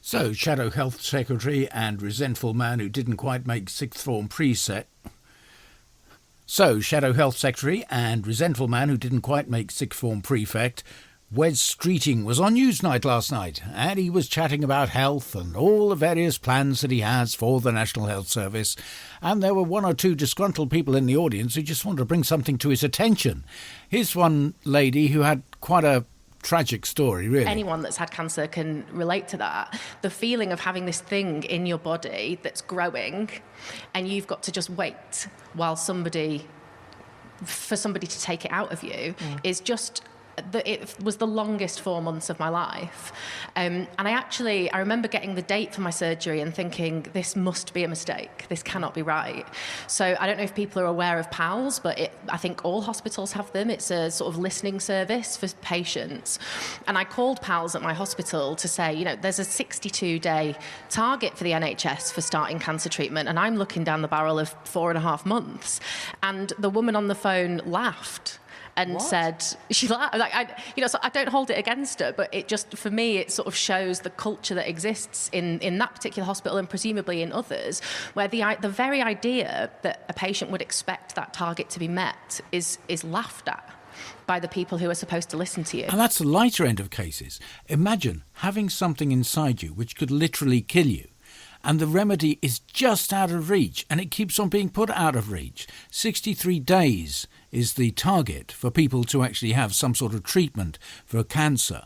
So, Shadow Health Secretary and resentful man who didn't quite make sixth form prefect. Wes Streeting was on Newsnight last night, and he was chatting about health and all the various plans that he has for the National Health Service, and there were one or two disgruntled people in the audience who just wanted to bring something to his attention. Here's one lady who had quite a tragic story, really. Anyone that's had cancer can relate to that. The feeling of having this thing in your body that's growing, and you've got to just wait while somebody to take it out of you is just... It was the longest 4 months of my life. And I remember getting the date for my surgery and thinking, this must be a mistake. This cannot be right. So I don't know if people are aware of PALS, but I think all hospitals have them. It's a sort of listening service for patients. And I called PALS at my hospital to say, there's a 62-day target for the NHS for starting cancer treatment, and I'm looking down the barrel of 4.5 months. And the woman on the phone laughed. And said, she laughed, so I don't hold it against her, but it just, for me, it sort of shows the culture that exists in that particular hospital and presumably in others, where the very idea that a patient would expect that target to be met is laughed at by the people who are supposed to listen to you. And that's the lighter end of cases. Imagine having something inside you which could literally kill you, and the remedy is just out of reach, and it keeps on being put out of reach. 63 days is the target for people to actually have some sort of treatment for cancer.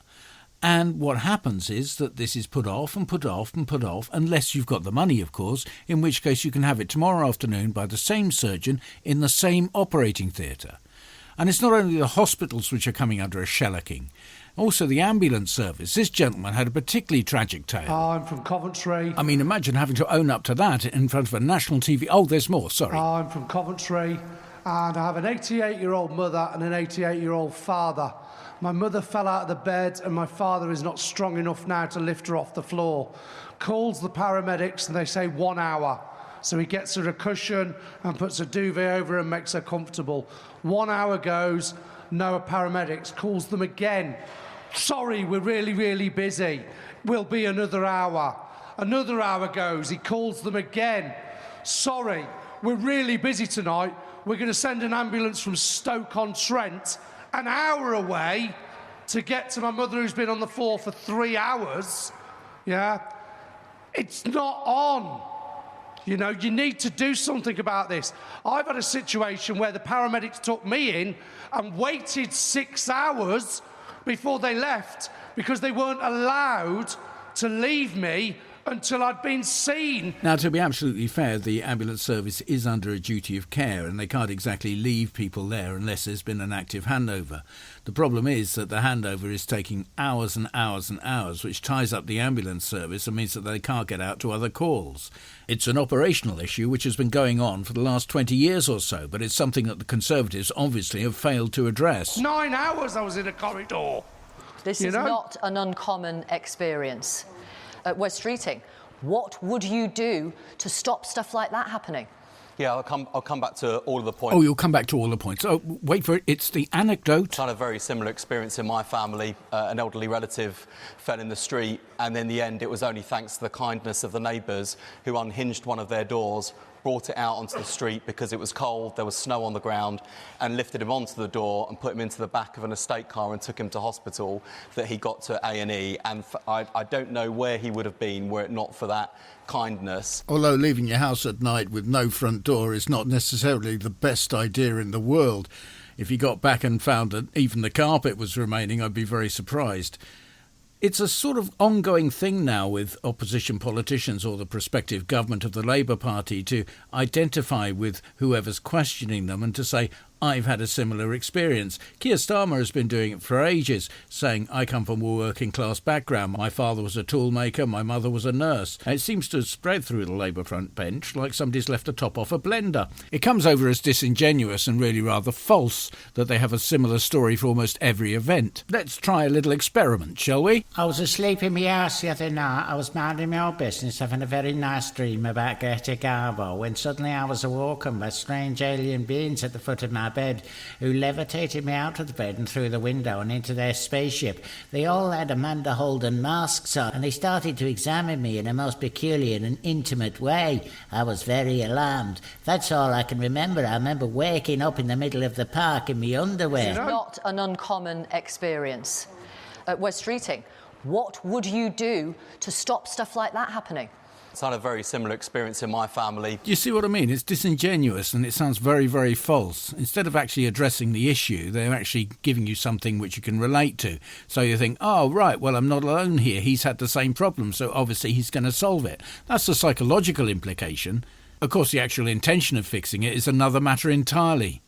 And what happens is that this is put off and put off and put off, unless you've got the money, of course, in which case you can have it tomorrow afternoon by the same surgeon in the same operating theatre. And it's not only the hospitals which are coming under a shellacking, also the ambulance service. This gentleman had a particularly tragic tale. I'm from Coventry. I mean, imagine having to own up to that in front of a national TV. Oh, there's more, sorry. I'm from Coventry, and I have an 88-year-old mother and an 88-year-old father. My mother fell out of the bed, and my father is not strong enough now to lift her off the floor. Calls the paramedics, and they say 1 hour. So he gets her a cushion and puts a duvet over her and makes her comfortable. 1 hour goes, no paramedics. Calls them again. Sorry, we're really, really busy. Will be another hour. Another hour goes. He calls them again. Sorry, we're really busy tonight. We're going to send an ambulance from Stoke-on-Trent, an hour away, to get to my mother who's been on the floor for 3 hours. Yeah? It's not on. You need to do something about this. I've had a situation where the paramedics took me in and waited 6 hours before they left because they weren't allowed to leave me until I'd been seen. Now, to be absolutely fair, the ambulance service is under a duty of care, and they can't exactly leave people there unless there's been an active handover. The problem is that the handover is taking hours and hours and hours, which ties up the ambulance service and means that they can't get out to other calls. It's an operational issue which has been going on for the last 20 years or so, but it's something that the Conservatives obviously have failed to address. 9 hours I was in a corridor. This is not an uncommon experience. Wes Streeting, what would you do to stop stuff like that happening? Yeah, I'll come back to all of the points. Oh, you'll come back to all the points. Oh, wait for it. It's the anecdote. I had a very similar experience in my family. An elderly relative fell in the street, and in the end, it was only thanks to the kindness of the neighbours who unhinged one of their doors, brought it out onto the street because it was cold, there was snow on the ground, and lifted him onto the door and put him into the back of an estate car and took him to hospital, that he got to A&E. And I don't know where he would have been were it not for that kindness. Although leaving your house at night with no front door is not necessarily the best idea in the world. If he got back and found that even the carpet was remaining, I'd be very surprised. It's a sort of ongoing thing now with opposition politicians or the prospective government of the Labour Party to identify with whoever's questioning them and to say, I've had a similar experience. Keir Starmer has been doing it for ages, saying, I come from a working class background. My father was a toolmaker, my mother was a nurse. And it seems to have spread through the Labour front bench like somebody's left a top off a blender. It comes over as disingenuous and really rather false that they have a similar story for almost every event. Let's try a little experiment, shall we? I was asleep in my house the other night. I was minding my own business, having a very nice dream about Greta Garbo, when suddenly I was awoken by strange alien beings at the foot of my bed, who levitated me out of the bed and through the window and into their spaceship. They all had Amanda Holden masks on, and they started to examine me in a most peculiar and intimate way. I was very alarmed. That's all I can remember. I remember waking up in the middle of the park in my underwear. Not an uncommon experience. Wes Streeting, what would you do to stop stuff like that happening? So I had a very similar experience in my family. You see what I mean? It's disingenuous and it sounds very, very false. Instead of actually addressing the issue, they're actually giving you something which you can relate to. So you think, oh, right, well, I'm not alone here. He's had the same problem, so obviously he's going to solve it. That's the psychological implication. Of course, the actual intention of fixing it is another matter entirely.